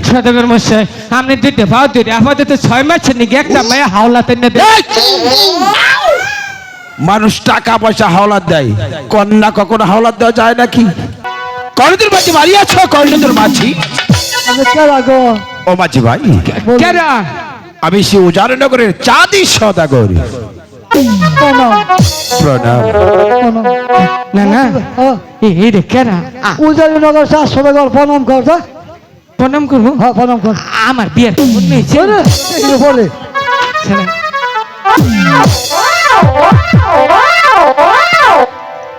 সদাগর মশাই আপনি দুইটা ভাও দুইটা আপাতত 6 মাসের নাকি একটা মেয়ে হাওলাতে না দেয়। মানুষ টাকা পয়সা হাওলাত দেয়, কন্যা কখনো হাওলাত দেওয়া যায় নাকি? কর্ণের মাঝি মারিয়াছ, কর্ণের মাঝি। ও মাঝি ভাই, কেরা আমি সে উজারনগরের চাঁদি সদাগর। প্রণাম। না না এই রে কেরা উজারনগর চা সদাগর প্রণাম কর। প্রণাম করবো? হ্যাঁ প্রণাম কর। আমার বিয়ের খবর নেই বলে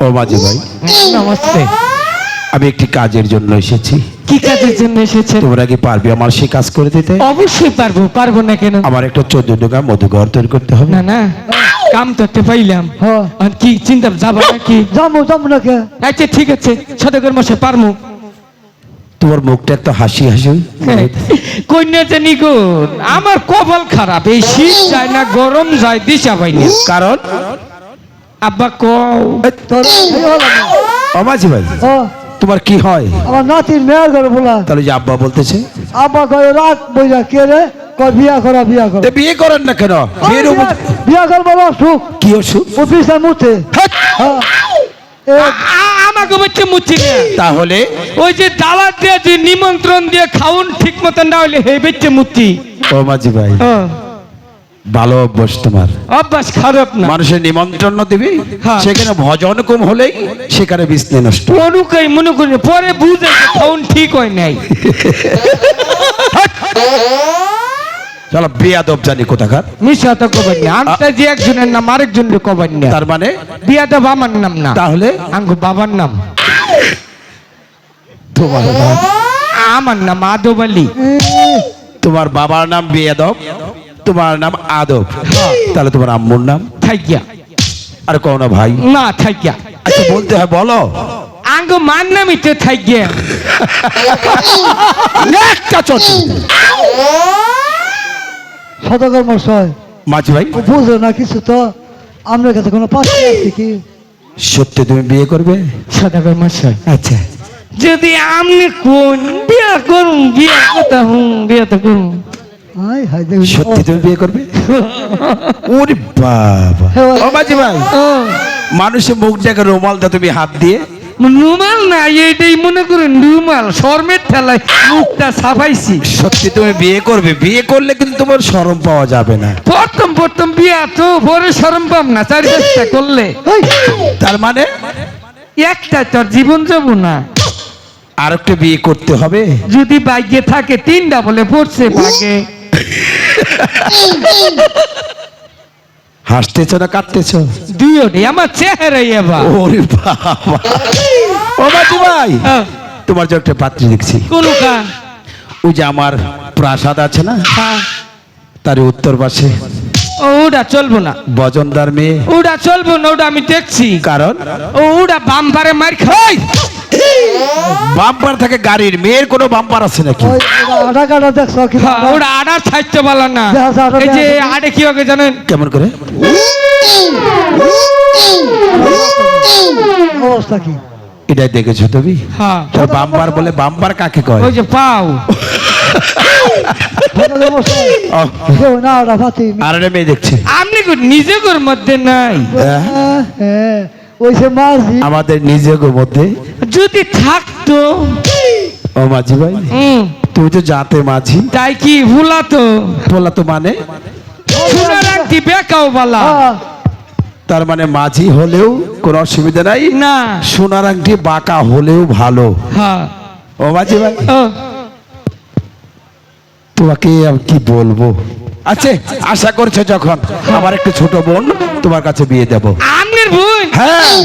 ও মাঝি ভাই নমস্তে। আমি একটি কাজের জন্য এসেছি। কি কাজের জন্য এসেছে? তোমরা কি পারবে আমার সে কাজ করে দিতে? অবশ্যই পারবো, পারবো না কেন? আমার একটা 14 টাকা মধুঘর তৈরি করতে হবে। না না কাম তো পাইলাম, হ্যাঁ আর কি চিন্তা যাবো নাকি? যাবো না কে? আচ্ছা ঠিক আছে সদাগর মশাই পারমু। তোমার মুখটা এত হাসি হাসি। কন্যা জানি গো আমার কপাল খারাপ, এই শীত যায় না গরম যায় দিশা পাই না। কারণ আব্বা কও তোর এই হলো না। ও মাঝি ভাই ও তোমার কি হয়? আমার নাতির মেয়ের ঘরে বলা। তাহলে যে আব্বা বলতেছে আব্বা কয় রাত বইরা কে রে? কয় বিয়া করা বিয়া কর। তে বিয়ে করেন না কেন? বিয়ের বিয়া কর বলো সুখ কি অসুখ? অফিসে মুতে। হ্যাঁ আমাকে বলছে মুচ্ছি না। তাহলে ওই যে দাওয়াত দিয়ে যে নিমন্ত্রণ দিয়ে খাউন ঠিক মতন না হইলে হে বেচে মুচ্ছি। ও মাঝি ভাই ভালো অভ্যাস তোমার। অভ্যাস খারাপ না। মানুষের নিমন্ত্রণ দিবি, হ্যাঁ। সেখানে ভজন কম হলেই সেখানে বিষ্ণু নষ্ট। অনুকাই মনে করি পরে বুঝে খাউন ঠিক হয় নাই। চলো বেয়াদব জানি কোথাকার। মিশা তো কবেন না, আমটা যে একজনের নাম আরেকজনের কবেন না। তার মানে বিয়াদব আমার নাম না, তাহলে আঙ্গু বাবার নাম। তোমার নাম? আমার নাম আদব আলী। তোমার বাবার নাম বেয়াদব, তোমার নাম আদব, তাহলে তোমার আম্মুর নাম? থাইকিয়া। আর কোন ভাই? না থাইকিয়া। আচ্ছা বলতে হয় বলো। আঙ্গু মান নামই তো থাইকিয়া। একটা চোট। সদাগর মশাই মাঝি ভাই বুঝো না কিছু তো, আপনার কাছে কোনো পাশে আছে কি? সত্যি তুমি বিয়ে করবে? সদাগর মশাই আচ্ছা যদি আপনি কোন বিয়া করুন, বিয়া কথা হুম বিয়া তো করুন। হাই হাই দেখুন সত্যি তুমি বিয়ে করবে? ওরে বাবা। ও মাঝি ভাই মানুষের মুখ দেখে রুমাল দা তুমি হাত দিয়ে। রুমাল না এইটাই মনে করেন রুমাল শর্মের ঠেলায় মুখটা সাফাইছি। সত্যি তুমি বিয়ে করবে? বিয়ে করলে কিন্তু তোমার শরম পাওয়া যাবে না। প্রথম বিয়া তো পরে শরম পাম না, 4-5টা করলে। তার মানে একটা তোর জীবন যাব না। আর একটা বিয়ে করতে হবে। যদি ভাগ্যে থাকে 3টা বলে পড়ছে ভাগে। হাসতেছ না কাঁদতেছ? দুইটাই আমার চেহারাই এবার। ওরে বাবা। ও মাঝি ভাই তোমার যে একটা পাত্রী দেখছি। কোন কা? ওই যে আমার প্রাসাদ আছে না, তার উত্তর পাশে ওটা চলবো না। বজনদার মেয়ে। ওটা চলবো না, ওটা আমি দেখছি। কারণ ওটা বাম্পারে মার খাই। বাম্পার থাকে গাড়ির, মেয়ের কোনো বাম্পার আছে নাকি? ওই আটা কাটা দেখছো কি? ওটা আড়ার ছাড়তে বলা না। এই যে আড়ে কি হবে জানেন? কেমন করে? অবস্থা কি? এটাই দেখেছো তুমি? হ্যাঁ তোর বাম্পার বলে? বাম্পার কাকে কয়? ওই যে পাও। সদাগর মশাই ওহ, কেউ না ওটা ফাতি। আর একটা মেয়ে দেখছি। আপনি নিজের মধ্যে নাই। হ্যাঁ ওই সে মাঝি আমাদের নিজের মধ্যে যদি থাকতো। ও মাঝি ভাই তুমি তো জাতে মাঝি, তাই কি ভুলা তো বলা তো মানে সোনার আংটি বেকাও বলা তার মানে মাঝি হলেও কোনো অসুবিধা নাই না। সোনার আংটি বাঁকা হলেও ভালো। হ্যাঁ ও মাঝি ভাই ও তোমাকে আমি কি বলবো। আচ্ছা আশা করছো যখন আমার একটু ছোট বোন তোমার কাছে বিয়ে দেব। আমনের বোন? হ্যাঁ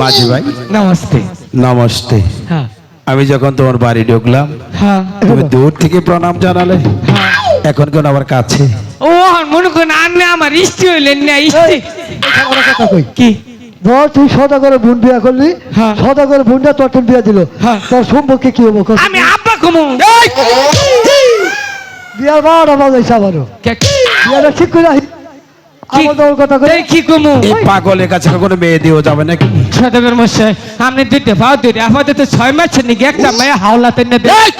মাঝি ভাই নমস্তে। নমস্তে। হ্যাঁ আমি যখন তোমার বাড়ি ঢুকলাম হ্যাঁ তুমি দূর থেকে প্রণাম জানালে, এখন কেন আমার কাছে? ও মনে করেন আপনি আমার স্ত্রী হইলেন না? স্ত্রী কথা কই কি? ধর তুই সদাগরের বোন বিয়া করলি, হ্যাঁ। সদাগরের বোনটা তোর বিয়া দিল, হ্যাঁ। তোর সম্পর্কে কি হবো? আমি আব্বা কমু। বিয়ার বারোটা বাজাইছে আবারও, বিয়াটা ঠিক করে আমাদের কথা করে এই কি কমু এই পাগলের কাছে কোনো মেয়ে দিও যাবে নাকি? সদাগর মশাই আপনি দুইটা ভাও দুইটা আপাতত 6 মাসের নিকে একটা মেয়ে হাওলাতে না দে এই!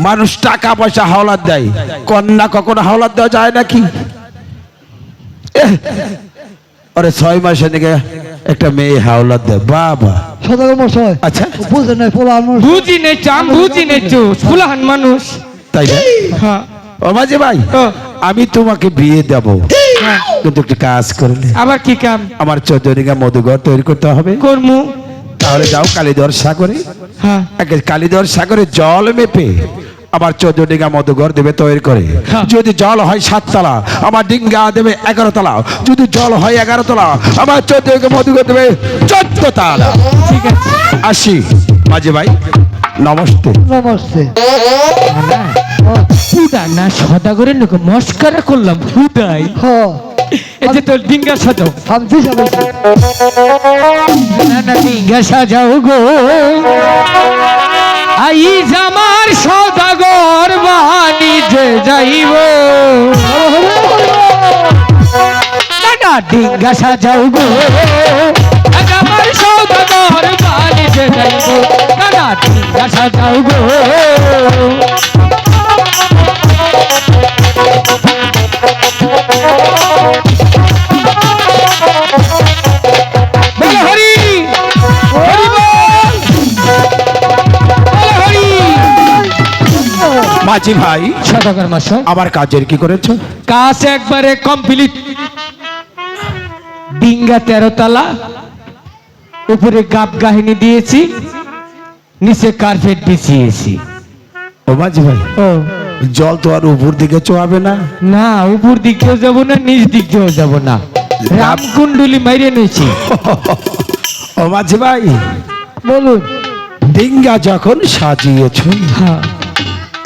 মানুষ টাকা পয়সা হাওলাত দেয়, কন্যা কখনো হাওলাত দেওয়া যায় নাকি? আরে 6 মাসের দিকে একটা মেয়ে হাওলাত দেয়, বাবা। সদাগর মশাই আচ্ছা বুঝে নাই পোলা মানুষ বুঝি নেই তো আমি বুঝি নেই তো ফুলাহান মানুষ তাই না? হ্যাঁ ও মাঝি ভাই, ও, আমি তোমাকে বিয়ে দেব, হ্যাঁ। কিন্তু একটু কাজ করলে আবার কি কাম আমার 14 বিঘা মধুঘর তৈরি করতে হবে। করমু তাহলে যাও কালীদর সাগরে, হ্যাঁ কালীদর সাগরে জল মেপে আমার 14 ডিঙ্গা মধুঘর দেবে তৈরি করে। হ্যাঁ। যদি জল হয় 7 তলা, আমার ডিঙ্গা দেবে 11 তলা। যদি জল হয় 11 তলা, আমার 14 ডিঙ্গা মধুঘর দেবে 14 তলা। ঠিক আছে আসি মাঝি ভাই, নমস্তে। নমস্তে ফুডা না সদাগরের লোক মস্কারা করলাম ফুডাই হ এই যে তোর ডিঙ্গা সাজাও আমি দিশা বলছি না না ডিঙ্গা সাজাও গো আই জামার সদাগর বাণিজ্যে যাইব না না ডিঙ্গা সাজাও গো জামার সদাগর বাণিজ্যে যাইব না না ডিঙ্গা সাজাও গো বলো হরি হরি বল বলো হরি মাঝি ভাই, সদাগর মশাই আমার কাজের কি করেছো? কাজ একবারে কমপ্লিট ডিঙ্গা 13 তলা উপরে গাব গাহিনী দিয়েছি নিচে কার্পেট বিছিয়েছি ও মাঝি ভাই, ও জল তো আর উপর দিকে চোয়াবে না? না উপর দিকেও যাব না নিচ দিকেও যাব না রামকুণ্ডলি মাইরে নিয়েছি ও মাঝি ভাই, বলুন ডিঙ্গা যখন সাজিয়েছো, হ্যাঁ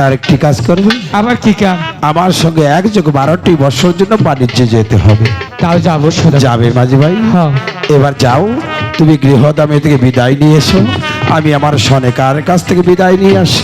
আর একটি কাজ করবে, আবার কি কাম আমার সঙ্গে 12 বছর জন্য বাণিজ্যে যেতে হবে। তাও যাবো সদাগর যাবে মাঝি ভাই? হ্যাঁ এবার যাও, তুমি গৃহদামে থেকে বিদায় নিয়ে এসো, আমি আমার সনেকার কাছ থেকে বিদায় নিয়ে আসি।